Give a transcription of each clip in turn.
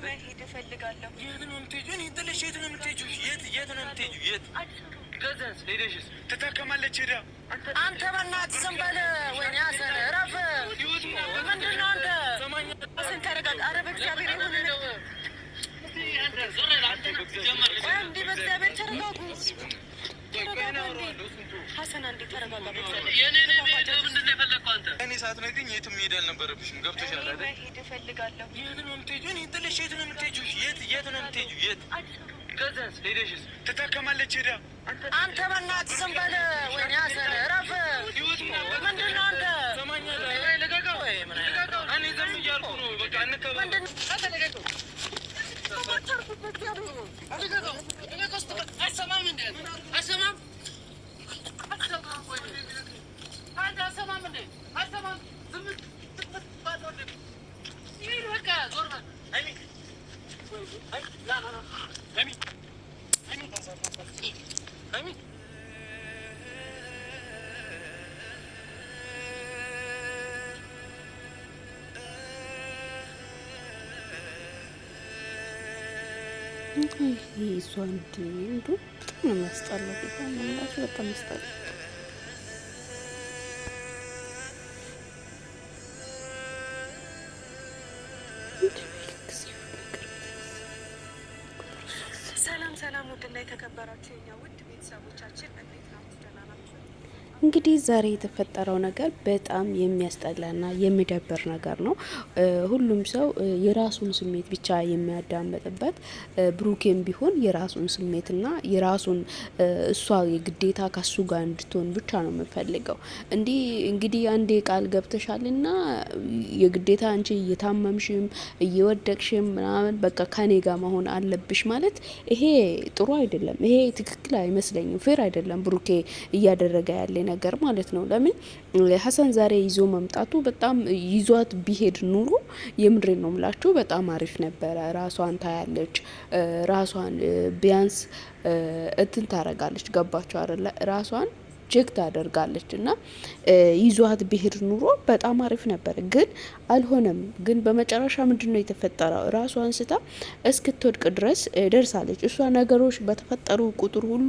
መሄድ እፈልጋለሁ። የት ነው የምትሄጂው? እኔ ጥለሽ የት ነው የምትሄጂው? የት ነው የምትሄጂው? የት ከዛስ ሄደሽስ ትታከማለች ሄዳ። አንተ በእናትህ ዝም በል። ወይኔ ሀሰን እረፍ። ምንድን ነው አንተ? ሀሰን ተረጋጋ። ኧረ በእግዚአብሔር ይሁን እንዲህ በእግዚአብሔር ተረጋጉ። ሀሰን አንዴ ተረጋጋ። እኔ ሳትነግሪኝ የትም መሄድ አልነበረብሽም። ገብቶሻል አይደል? መሄድ እፈልጋለሁ። የት ነው የምትሄጂው? እኔ ጥለሽ የት ነው የምትሄጂው? የት ነው የምትሄጂው? የት ከዛስ ሄደሽስ ትታከማለች ሄዳ። አንተ በእናትህ ዝም በል። ወይኔ ሀሰን እረፍ። ምንድን ነው አንተ? እኔ ዝም እያልኩ ነው። በቃ እንከባለን። እሷ እንዱ በጣም ነው የሚያስጠላው። በጣም ያስጠላል። ሰላም ውድና የተከበራችሁ የኛ ውድ ቤተሰቦቻችን እንዴት ናችሁ? ደህና ናችሁ? እንግዲህ ዛሬ የተፈጠረው ነገር በጣም የሚያስጠላና የሚደብር ነገር ነው። ሁሉም ሰው የራሱን ስሜት ብቻ የሚያዳምጥበት፣ ብሩኬም ቢሆን የራሱን ስሜትና የራሱን እሷ የግዴታ ከሱ ጋር እንድትሆን ብቻ ነው የምፈልገው። እንግዲህ አንዴ ቃል ገብተሻልና የግዴታ አንቺ እየታመምሽም እየወደቅሽም ምናምን በቃ ከኔ ጋር መሆን አለብሽ ማለት ይሄ ጥሩ አይደለም። ይሄ ትክክል አይመስለኝም። ፌር አይደለም ብሩኬ እያደረገ ያለ ነገር ማለት ነው። ለምን ሀሰን ዛሬ ይዞ መምጣቱ በጣም ይዟት ቢሄድ ኑሮ የምድሬ ነው ምላችሁ በጣም አሪፍ ነበረ። ራሷን ታያለች፣ ራሷን ቢያንስ እንትን ታረጋለች። ገባችሁ አይደለ? ራሷን ቼክ ታደርጋለች እና ይዟት ቢሄድ ኑሮ በጣም አሪፍ ነበር። ግን አልሆነም። ግን በመጨረሻ ምንድነው የተፈጠረው? ራሷን ስታ እስክትወድቅ ድረስ ደርሳለች። እሷ ነገሮች በተፈጠሩ ቁጥር ሁሉ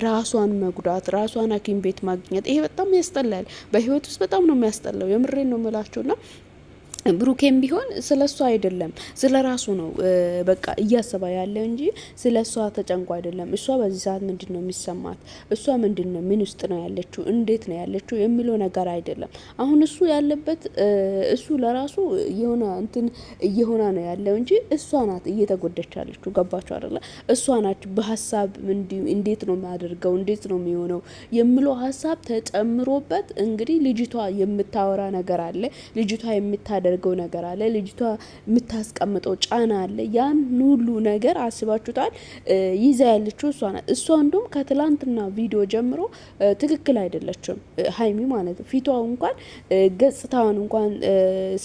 ራሷን መጉዳት፣ ራሷን ሐኪም ቤት ማግኘት፣ ይሄ በጣም ያስጠላል። በህይወት ውስጥ በጣም ነው የሚያስጠላው። የምሬን ነው የምላችሁና ብሩኬም ቢሆን ስለ እሷ አይደለም ስለ ራሱ ነው በቃ እያሰባ ያለው እንጂ ስለ እሷ ተጨንቆ አይደለም። እሷ በዚህ ሰዓት ምንድን ነው የሚሰማት፣ እሷ ምንድን ነው ምን ውስጥ ነው ያለችው፣ እንዴት ነው ያለችው የሚለው ነገር አይደለም። አሁን እሱ ያለበት እሱ ለራሱ የሆነ እንትን እየሆነ ነው ያለው እንጂ እሷ ናት እየተጎደች ያለችው። ገባችሁ አይደለ? እሷ ናት በሀሳብ እንዴት ነው የሚያደርገው፣ እንዴት ነው የሚሆነው የሚለው ሀሳብ ተጨምሮበት እንግዲህ ልጅቷ የምታወራ ነገር አለ፣ ልጅቷ የምታደርገው ነገር አለ፣ ልጅቷ የምታስቀምጠው ጫና አለ። ያን ሁሉ ነገር አስባችሁታል? ይዛ ያለችው እሷ ናት። እሷ እንደውም ከትላንትና ቪዲዮ ጀምሮ ትክክል አይደለችም ሀይሚ ማለት ነው። ፊቷ እንኳን ገጽታዋን እንኳን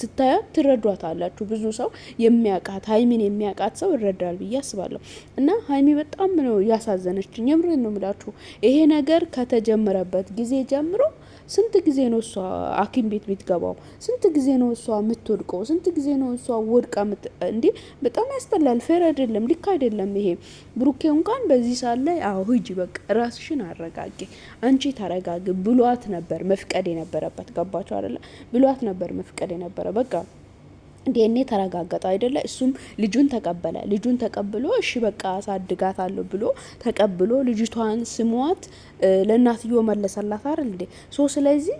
ስታያት ትረዷታላችሁ። ብዙ ሰው የሚያውቃት ሀይሚን የሚያውቃት ሰው ይረዳል ብዬ አስባለሁ። እና ሀይሚ በጣም ነው ያሳዘነችኝ። የምሬን ነው የምላችሁ። ይሄ ነገር ከተጀመረበት ጊዜ ጀምሮ ስንት ጊዜ ነው እሷ ሐኪም ቤት የምትገባው? ስንት ጊዜ ነው እሷ የምትወድቀው? ስንት ጊዜ ነው እሷ ወድቃ እንዴ? በጣም ያስጠላል። ፌር አይደለም፣ ልክ አይደለም ይሄ። ብሩኬ እንኳን በዚህ ሰዓት ላይ ሂጂ በቃ ራስሽን አረጋጊ፣ አንቺ ተረጋጊ ብሏት ነበር መፍቀድ የነበረበት። ገባችሁ አይደለ? ብሏት ነበር መፍቀድ የነበረ በቃ ዲኤንኤ ተረጋገጠ አይደለ? እሱም ልጁን ተቀበለ። ልጁን ተቀብሎ እሺ በቃ አሳድጋታለሁ ብሎ ተቀብሎ ልጅቷን ስሟት ለእናትዮ መለሰላት አይደል እንዴ? ስለዚህ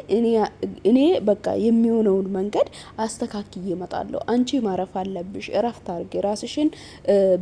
እኔ በቃ የሚሆነውን መንገድ አስተካክዬ እመጣለሁ። አንቺ ማረፍ አለብሽ፣ እረፍት አድርጊ፣ ራስሽን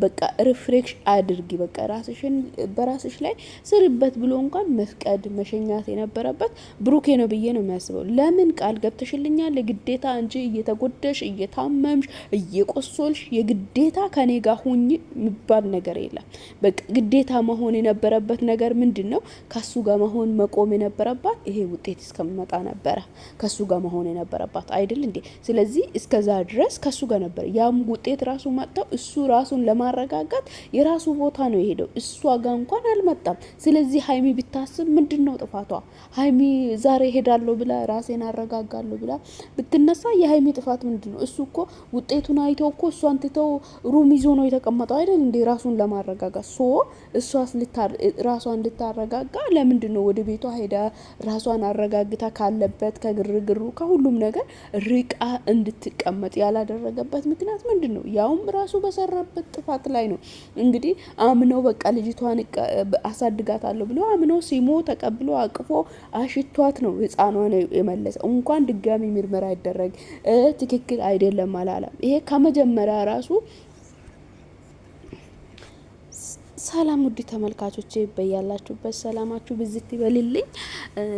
በቃ ሪፍሬሽ አድርጊ፣ በቃ ራስሽን በራስሽ ላይ ስርበት ብሎ እንኳን መፍቀድ መሸኛት የነበረበት ብሩኬ ነው ብዬ ነው የሚያስበው። ለምን ቃል ገብተሽልኛል ግዴታ አንቺ እየተጎደሽ እየታመምሽ እየቆሶልሽ የግዴታ ከኔ ጋር ሁኚ የሚባል ነገር የለም። በቃ ግዴታ መሆን የነበረበት ነገር ምንድን ነው? ከሱ ጋር መሆን መቆም የነበረባት ይሄ ውጤት እስከመጣ ነበረ ከሱ ጋር መሆን የነበረባት አይደል እንዴ? ስለዚህ እስከዛ ድረስ ከሱ ጋር ነበር። ያም ውጤት ራሱ መጣው። እሱ ራሱን ለማረጋጋት የራሱ ቦታ ነው የሄደው። እሷ ጋር እንኳን አልመጣም። ስለዚህ ሀይሚ ብታስብ ምንድነው ጥፋቷ? ሀይሚ ዛሬ ሄዳለሁ ብላ ራሴን አረጋጋለሁ ብላ ብትነሳ የሀይሚ ጥፋት ምንድነው? እሱ እኮ ውጤቱን አይቶ እኮ እሷን ትተው ሩም ይዞ ነው የተቀመጠው አይደል እንዴ? ራሱን ለማረጋጋት እሷስ ራሷን እንድታረጋጋ ለምንድን ነው ወደ ቤቷ ሄዳ ራሷን አረጋግታ ካለበት ከግርግሩ ከሁሉም ነገር ርቃ እንድትቀመጥ ያላደረገበት ምክንያት ምንድን ነው? ያውም ራሱ በሰራበት ጥፋት ላይ ነው። እንግዲህ አምነው በቃ ልጅቷን አሳድጋታለሁ ብሎ አምነው ሲሞ ተቀብሎ አቅፎ አሽቷት ነው ህፃኗን የመለሰ። እንኳን ድጋሚ ምርመራ ይደረግ ትክክል አይደለም አላለም። ይሄ ከመጀመሪያ ራሱ ሰላም ውድ ተመልካቾቼ በያላችሁበት ሰላማችሁ ብዝት ይበልልኝ።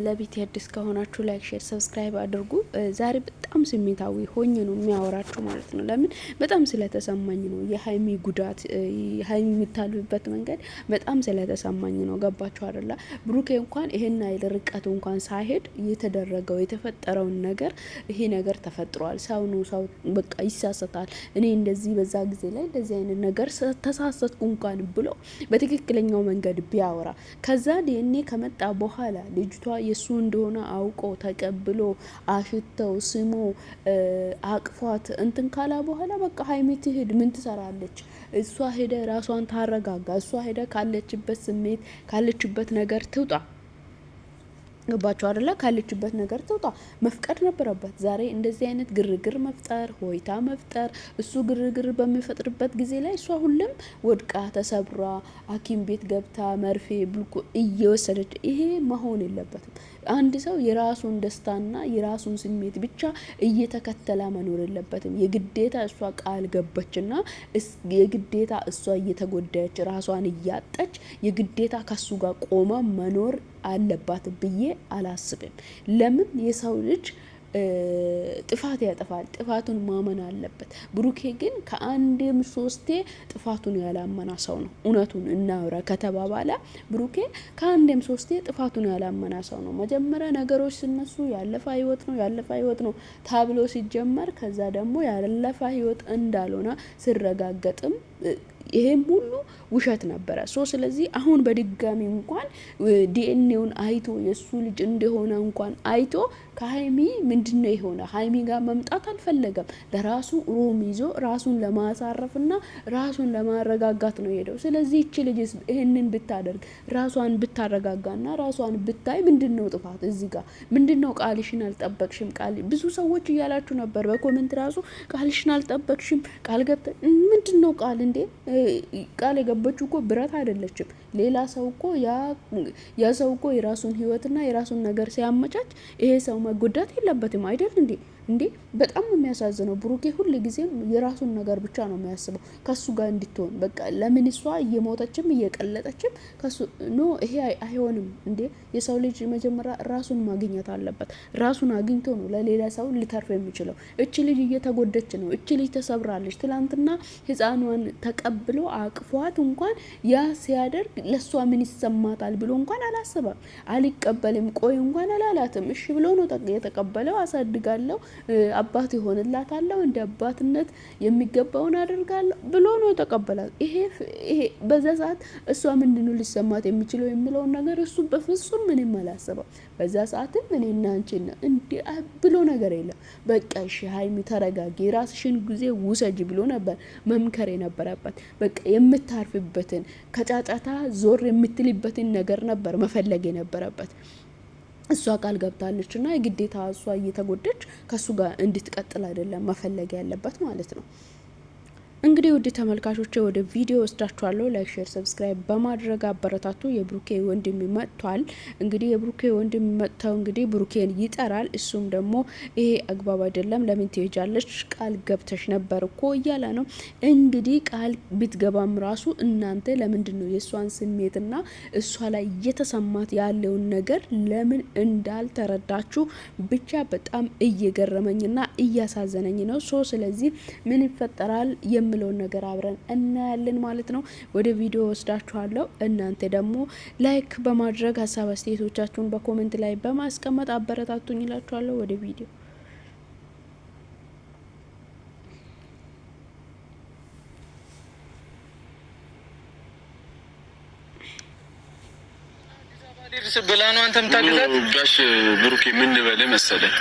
ለቤት አዲስ ከሆናችሁ ላይክ፣ ሼር፣ ሰብስክራይብ አድርጉ። ዛሬ በጣም ስሜታዊ ሆኜ ነው የሚያወራችሁ ማለት ነው። ለምን በጣም ስለተሰማኝ ነው። የሀይሚ ጉዳት ሀይሚ የምታልፍበት መንገድ በጣም ስለተሰማኝ ነው። ገባችሁ አይደለ? ብሩኬ እንኳን ይሄን አይል ርቀቱ እንኳን ሳይሄድ የተደረገው የተፈጠረውን ነገር ይሄ ነገር ተፈጥሯል። ሰው ነው ሰው በቃ ይሳሰታል። እኔ እንደዚህ በዛ ጊዜ ላይ እንደዚህ አይነት ነገር ተሳሰትኩ እንኳን ብሎ በትክክለኛው መንገድ ቢያወራ ከዛ ዲኤንኤ ከመጣ በኋላ ልጅቷ የሱ እንደሆነ አውቆ ተቀብሎ አሽተው ስሞ አቅፏት እንትን ካላ በኋላ በቃ ሀይሚ ትሄድ ምን ትሰራለች? እሷ ሄደ ራሷን ታረጋጋ። እሷ ሄደ ካለችበት ስሜት ካለችበት ነገር ትውጣ። ገባችሁ አይደለ? ካለችበት ነገር ትውጣ መፍቀድ ነበረበት። ዛሬ እንደዚህ አይነት ግርግር መፍጠር ሆይታ መፍጠር እሱ ግርግር በሚፈጥርበት ጊዜ ላይ እሷ ሁሉም ወድቃ ተሰብራ ሐኪም ቤት ገብታ መርፌ ብልኩ እየወሰደች ይሄ መሆን የለበትም። አንድ ሰው የራሱን ደስታና የራሱን ስሜት ብቻ እየተከተለ መኖር የለበትም። የግዴታ እሷ ቃል ገባችና የግዴታ እሷ እየተጎዳች ራሷን እያጠች የግዴታ ከሱ ጋር ቆማ መኖር አለባት ብዬ አላስብም። ለምን የሰው ልጅ ጥፋት ያጠፋል። ጥፋቱን ማመን አለበት። ብሩኬ ግን ከአንድም ሶስቴ ጥፋቱን ያላመና ሰው ነው። እውነቱን እናውራ ከተባባለ ብሩኬ ከአንድም ሶስቴ ጥፋቱን ያላመና ሰው ነው። መጀመሪያ ነገሮች ሲነሱ ያለፈ ህይወት ነው ታብሎ ሲጀመር ከዛ ደግሞ ያለፈ ህይወት እንዳልሆነ ሲረጋገጥም ይሄም ሁሉ ውሸት ነበረ። ስለዚህ አሁን በድጋሚ እንኳን ዲኤንኤውን አይቶ የሱ ልጅ እንደሆነ እንኳን አይቶ ከሀይሚ ምንድነው የሆነ ሀይሚ ጋር መምጣት አልፈለገም። ለራሱ ሩም ይዞ ራሱን ለማሳረፍና ራሱን ለማረጋጋት ነው የሄደው። ስለዚህ እቺ ልጅ ይሄንን ብታደርግ ራሷን ብታረጋጋና ራሷን ብታይ ምንድነው ጥፋት እዚህ ጋር ምንድነው? ቃልሽን አልጠበቅሽም። ብዙ ሰዎች እያላችሁ ነበር በኮሜንት ራሱ ቃልሽን አልጠበቅሽም ቃል ገብተ ምንድነው ቃል እንዴ? ቃል የገባችው እኮ ብረት አይደለችም። ሌላ ሰው እኮ ያ ሰው እኮ የራሱን ህይወትና የራሱን ነገር ሲያመቻች ይሄ ሰው መጎዳት የለበትም አይደል እንዴ? በጣም ነው የሚያሳዝነው። ብሩኬ ሁሉ ጊዜም የራሱን ነገር ብቻ ነው የሚያስበው ከሱ ጋር እንድትሆን በቃ ለምን እሷ እየሞተችም እየቀለጠችም ከሱ ይሄ አይሆንም እንዴ? የሰው ልጅ መጀመሪያ ራሱን ማግኘት አለበት። ራሱን አግኝቶ ነው ለሌላ ሰው ሊተርፍ የሚችለው። እቺ ልጅ እየተጎደች ነው። እቺ ልጅ ተሰብራለች። ትላንትና ህፃኗን ተቀብሎ አቅፏት እንኳን ያ ሲያደርግ ለሷ ምን ይሰማታል ብሎ እንኳን አላሰበም። አልቀበልም ቆይ እንኳን አላላትም። እሺ ብሎ ነው የተቀበለው። አሳድጋለሁ አባት ይሆንላታለሁ እንደ አባትነት የሚገባውን አደርጋለሁ ብሎ ነው የተቀበላት። ይሄ በዛ ሰዓት እሷ ምንድነው ሊሰማት የሚችለው የሚለውን ነገር እሱ በፍጹም ምንም አላሰበም። በዛ ሰዓትም እኔና አንቺና እንዴ ብሎ ነገር የለም። በቃ እሺ ሀይሚ ተረጋጊ፣ ራስሽን ጊዜ ውሰጂ ብሎ ነበር መምከር የነበረበት። በቃ የምታርፍበትን ከጫጫታ ዞር የምትልበትን ነገር ነበር መፈለግ የነበረበት። እሷ ቃል ገብታለች እና የግዴታ እሷ እየተጎደች ከሱ ጋር እንድትቀጥል አይደለም መፈለግ ያለበት ማለት ነው። እንግዲህ ውድ ተመልካቾቼ ወደ ቪዲዮ ወስዳችኋለሁ። ላይክ፣ ሼር፣ ሰብስክራይብ በማድረግ አበረታቱ። የብሩኬ ወንድም መጥቷል። እንግዲህ የብሩኬ ወንድም መጥተው እንግዲህ ብሩኬን ይጠራል። እሱም ደግሞ ይሄ አግባብ አይደለም፣ ለምን ትሄጃለች? ቃል ገብተሽ ነበር እኮ እያለ ነው። እንግዲህ ቃል ብትገባም ራሱ እናንተ ለምንድን ነው የእሷን ስሜትና እሷ ላይ እየተሰማት ያለውን ነገር ለምን እንዳልተረዳችሁ ብቻ በጣም እየገረመኝና እያሳዘነኝ ነው። ስለዚህ ምን ይፈጠራል የምለውን ነገር አብረን እናያለን ማለት ነው። ወደ ቪዲዮ ወስዳችኋለሁ። እናንተ ደግሞ ላይክ በማድረግ ሀሳብ አስተያየቶቻችሁን በኮሜንት ላይ በማስቀመጥ አበረታቱኝ እላችኋለሁ። ወደ ቪዲዮ ጨርስ ብላ ነው አንተም ታግዛት። ጋሽ ብሩኬ ምን ልበልህ መሰለህ?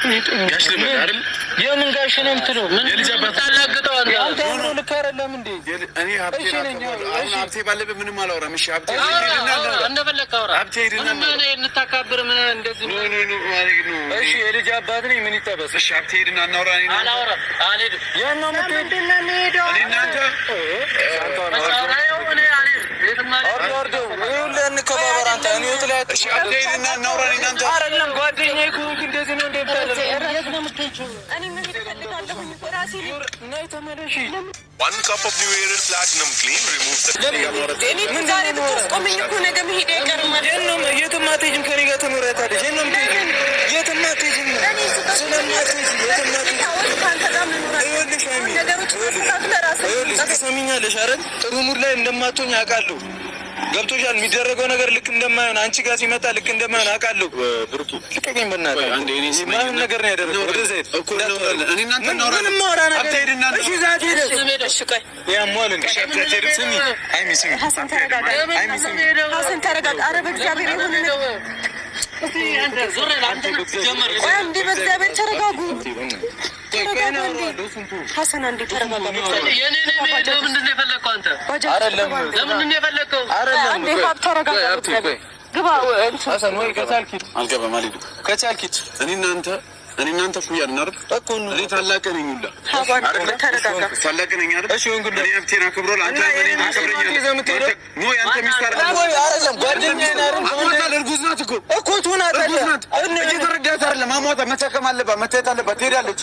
ጋሽ ልበልህ አይደል? የምን ጋሽ ነው የምትለው? ምን የልጅ አባት ታላግጠው አንተ ነው ልክ አይደለም እንዴ? እኔ ሀብቴ ባለበት ምንም አላወራም። እሺ ሀብቴ እንደፈለክ አውራ። ሀብቴ ሄድና ምን እንታካብር ምን እንደዚህ ነው? እሺ የልጅ አባት ነኝ ምን ይጠበስ? እሺ ሀብቴ ሄድና እናውራ። አላወራም አልሄድም። ያን ነው ምንድን ነው የምሄደው? እኔ እናንተ One cup of New Era Platinum Clean removes ገብቶሻል። የሚደረገው ነገር ልክ እንደማይሆን አንቺ ጋር ሲመጣ ልክ እንደማይሆን አውቃለሁ። ብሩኪ ልቀቀኝ በእናትህ። አንዴ እኔ ማን ነገር ነው ያደረገው? ወደ ዘይት እኮ ነው እኔ እናንተ ነው ምንም ማውራ ነገር አትሄድና እሺ፣ ዛት ሄደ እሺ፣ ቆይ ያሟል እንግዲህ ሸፍተህ ስሚ፣ አይሚ ስሚ፣ ሀሰን ተረጋጋ፣ አይሚ ስሚ፣ ሀሰን ተረጋጋ። ኧረ በእግዚአብሔር ይሁን ነው እስቲ አንተ ዞር አንተ ጀመር። ቆይ እንዴ በእግዚአብሔር ተረጋጉ። ሀሰን አንዴ ተረጋጋ። የኔ ምንድን ነው የፈለከው አንተ? አይደለም ለምንድን ነው የፈለከው? አንዴ ሀብ ተረጋጋ። ግባ ሀሰን ወይ ከቻልኪት አልገባም አልሄድም። ከቻልኪት እኔ እናንተ እኩያ ነን አይደል? እኮ እኔ ታላቅ ነኝ ሁላ ተረጋጋ። ታላቅ ነኝ አይደል? እሺ ወንጉ እኔ ሀብቴን አክብሮል አንተ እኔን አክብረኛለህ። ሞ ያንተ ሚስት አይደለም ጓደኛዬ አይደል? አሟታል። እርጉዝ ናት እኮ ትሆናት አይደል? እየተረዳት አይደለም። አሟታል። መታከም አለባት፣ መታየት አለባት። ትሄዳለች።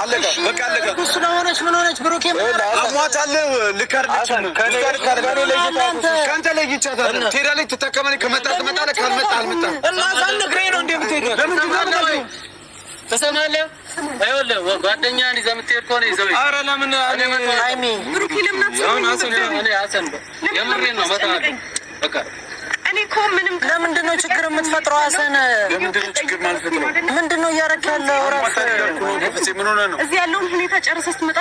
አለቀ በቃ አለቀ። እሱ ስለሆነች ምን ሆነች? ብሩኬ አሟታል። ልክ አይደለችም። ከአንተ ለይቻታለሁ። ትሄዳለች፣ ትታከማለች። ከመጣ ትመጣለህ፣ ካልመጣ አልመጣም። እና ሳንግሬ ነው እንደምትሄደው ለምን ትሄዳለህ? ተሰማለህ? አይወለም ጓደኛህን ይዘህ የምትሄድ ከሆነ ይዘው። ኧረ ለምን አይሚ ብሩኬ ለምን አትሰማም? እኔ ሀሰን የምሬን ነው መጣሁ በቃ እኔ እኮ ምንም ለምንድን ነው ችግር የምትፈጥረው? ሀሰን ለምንድን ነው ችግር የማልፈጥረው? ምንድን ነው እያደረክ ያለው? ምን ሆነህ ነው? እዚህ ያለውን ሁኔታ ጨርሰህ ስትመጣ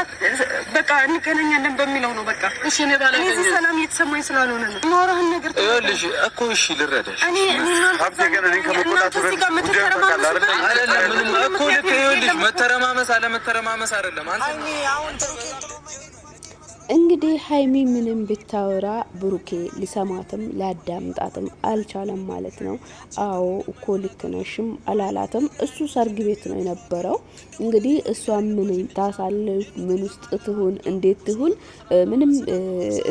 በቃ እንገናኛለን በሚለው ነው በቃ። እሺ እኔ እዚህ ሰላም እየተሰማኝ ስላልሆነ ነው የማወራህን ነገር ይኸውልሽ እኮ እሺ ልረዳሽ። እኔ ሀብቴ ገና እኔን ከመቆጣት አይደለም ምንም እኮ ልክ ይኸውልሽ መተረማመስ አለመተረማመስ አይደለም አንተ አሁን እንግዲህ ሀይሚ ምንም ብታወራ ብሩኬ ሊሰማትም ሊያዳምጣትም አልቻለም ማለት ነው። አዎ እኮ ልክ ነሽም አላላትም። እሱ ሰርግ ቤት ነው የነበረው። እንግዲህ እሷ ምን ታሳልፍ፣ ምን ውስጥ ትሁን፣ እንዴት ትሁን ምንም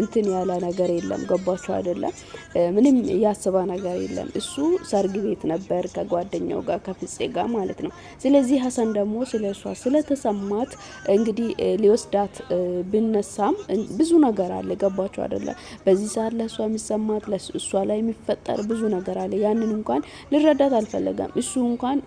እንትን ያለ ነገር የለም። ገባችሁ አይደለም? ምንም ያስባ ነገር የለም። እሱ ሰርግ ቤት ነበር ከጓደኛው ጋር ከፍፄ ጋር ማለት ነው። ስለዚህ ሀሰን ደግሞ ስለሷ ስለተሰማት እንግዲህ ሊወስዳት ብነሳም ብዙ ነገር አለ። ገባችሁ አይደለ? በዚህ ሰዓት ለሷ የሚሰማት ለሷ ላይ የሚፈጠር ብዙ ነገር አለ። ያንን እንኳን ልረዳት አልፈለገም። እሱ እንኳን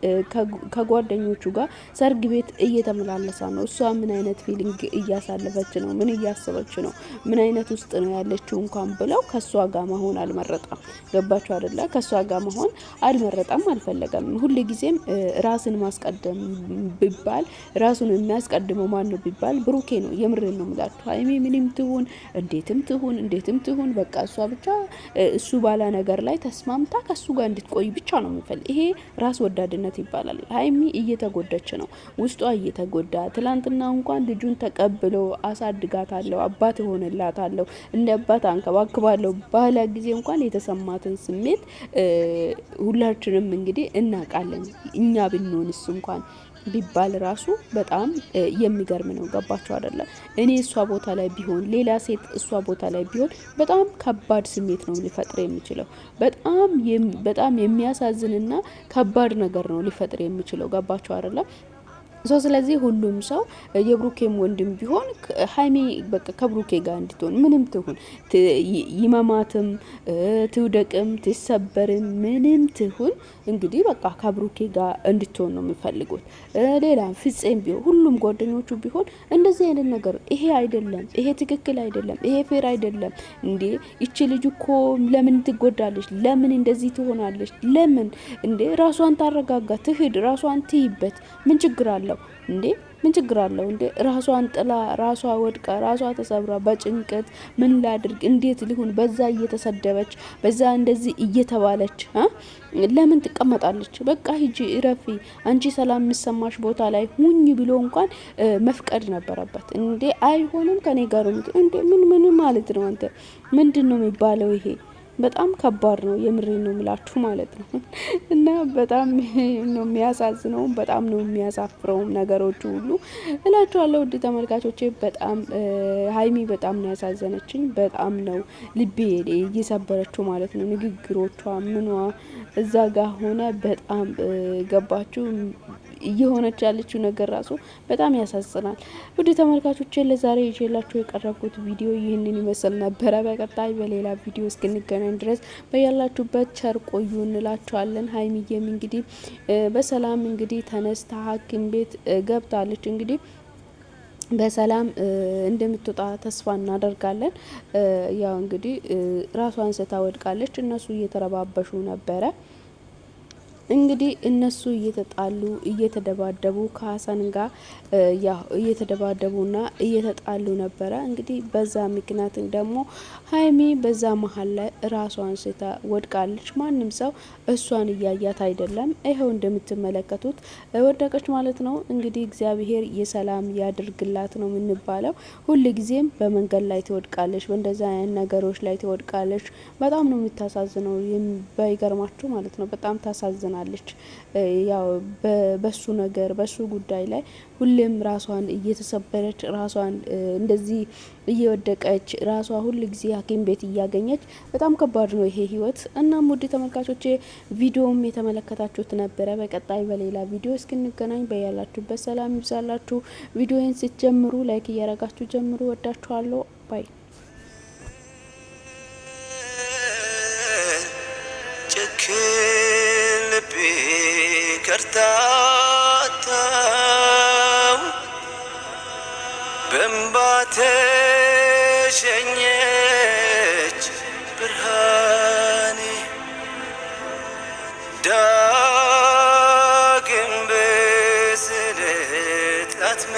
ከጓደኞቹ ጋር ሰርግ ቤት እየተመላለሰ ነው። እሷ ምን አይነት ፊሊንግ እያሳለፈች ነው፣ ምን እያሰበች ነው፣ ምን አይነት ውስጥ ነው ያለችው እንኳን ብለው ከሷ ጋር መሆን አልመረጠም። ገባችሁ አይደለ? ከሷ ጋር መሆን አልመረጠም፣ አልፈለገም። ሁሉ ጊዜም ራስን ማስቀደም ቢባል ራሱን የሚያስቀድመው ማን ነው ቢባል ብሩኬ ነው። የምሬን ነው የምላችሁ። ሀይሚ ምንም ትሁን እንዴትም ትሁን በቃ እሷ ብቻ እሱ ባላ ነገር ላይ ተስማምታ ከሱ ጋር እንድትቆይ ብቻ ነው የሚፈልግ። ይሄ ራስ ወዳድነት ይባላል። ሀይሚ እየተጎዳች ነው፣ ውስጧ እየተጎዳ። ትላንትና እንኳን ልጁን ተቀብሎ አሳድጋታለሁ፣ አባት ሆነላታለሁ፣ እንደ አባት አንከባክባለሁ ባለ ጊዜ እንኳን የተሰማትን ስሜት ሁላችንም እንግዲህ እናውቃለን። እኛ ብንሆንስ እንኳን ቢባል ራሱ በጣም የሚገርም ነው። ገባችሁ አይደለ? እኔ እሷ ቦታ ላይ ቢሆን ሌላ ሴት እሷ ቦታ ላይ ቢሆን በጣም ከባድ ስሜት ነው ሊፈጥር የሚችለው። በጣም የሚያሳዝንና ከባድ ነገር ነው ሊፈጥር የሚችለው። ገባችሁ አይደለ? ስለዚህ ሁሉም ሰው የብሩኬም ወንድም ቢሆን ሀይሚ በቃ ከብሩኬ ጋር እንድትሆን ምንም ትሁን ይመማትም ትውደቅም ትሰበርም ምንም ትሁን እንግዲህ በቃ ከብሩኬ ጋር እንድትሆን ነው የሚፈልጉት። ሌላ ፍፄም ቢሆን ሁሉም ጓደኞቹ ቢሆን እንደዚህ አይነት ነገር ይሄ አይደለም፣ ይሄ ትክክል አይደለም፣ ይሄ ፌር አይደለም። እንዴ ይቺ ልጅ እኮ ለምን ትጎዳለች? ለምን እንደዚህ ትሆናለች? ለምን እንዴ ራሷን ታረጋጋ፣ ትሂድ፣ ራሷን ትይበት። ምን ችግር አለ? አለው እንዴ? ምን ችግር አለው እንዴ? ራሷን ጥላ ራሷ ወድቃ ራሷ ተሰብራ በጭንቀት ምን ላድርግ እንዴት ሊሆን በዛ እየተሰደበች በዛ እንደዚህ እየተባለች ለምን ትቀመጣለች? በቃ ሂጂ እረፊ፣ አንቺ ሰላም የሚሰማሽ ቦታ ላይ ሁኝ ብሎ እንኳን መፍቀድ ነበረበት እንዴ። አይሆንም ከኔ ጋር እንዴ ምን ማለት ነው? አንተ ምንድነው የሚባለው ይሄ? በጣም ከባድ ነው። የምሬን ነው ምላችሁ ማለት ነው። እና በጣም ነው የሚያሳዝነው፣ በጣም ነው የሚያሳፍረው ነገሮቹ ሁሉ እላችኋለሁ። ውድ ተመልካቾቼ በጣም ሀይሚ በጣም ነው ያሳዘነችኝ። በጣም ነው ልቤ እየሰበረችው ማለት ነው። ንግግሮቿ ምኗ እዛ ጋር ሆነ በጣም ገባችሁ እየሆነች ያለችው ነገር ራሱ በጣም ያሳዝናል። ውድ ተመልካቾቼ ለዛሬ ይዤላችሁ የቀረብኩት ቪዲዮ ይህንን ይመስል ነበረ። በቀጣይ በሌላ ቪዲዮ እስክንገናኝ ድረስ በያላችሁበት ቸር ቆዩ እንላችኋለን። ሀይሚዬም እንግዲህ በሰላም እንግዲህ ተነስታ ሐኪም ቤት ገብታለች። እንግዲህ በሰላም እንደምትወጣ ተስፋ እናደርጋለን። ያው እንግዲህ ራሷን ስታ ወድቃለች። እነሱ እየተረባበሹ ነበረ። እንግዲህ እነሱ እየተጣሉ እየተደባደቡ ከሀሰን ጋር ያው እየተደባደቡና እየተጣሉ ነበረ። እንግዲህ በዛ ምክንያት ደግሞ ሀይሚ በዛ መሀል ላይ ራሷን ስታ ወድቃለች። ማንም ሰው እሷን እያያት አይደለም። ይኸው እንደምትመለከቱት ወደቀች ማለት ነው። እንግዲህ እግዚአብሔር የሰላም ያድርግላት ነው የምንባለው። ሁል ጊዜም በመንገድ ላይ ትወድቃለች፣ በእንደዛ አይነት ነገሮች ላይ ትወድቃለች። በጣም ነው የምታሳዝነው። ባይገርማችሁ ማለት ነው በጣም ታሳዝናለች። ያው በሱ ነገር በሱ ጉዳይ ላይ ሁሌም ራሷን እየተሰበረች ራሷን እንደዚህ እየወደቀች ራሷ ሁል ጊዜ ሐኪም ቤት እያገኘች በጣም ከባድ ነው ይሄ ህይወት። እናም ውድ ተመልካቾቼ ቪዲዮም የተመለከታችሁት ነበረ። በቀጣይ በሌላ ቪዲዮ እስክንገናኝ በያላችሁበት ሰላም ይብዛላችሁ። ቪዲዮን ስትጀምሩ ላይክ እያረጋችሁ ጀምሩ። ወዳችኋለሁ። ባይ ከርታታው በእንባ ተሸኘች ብርሃኔ ዳግም በስለት ላትመ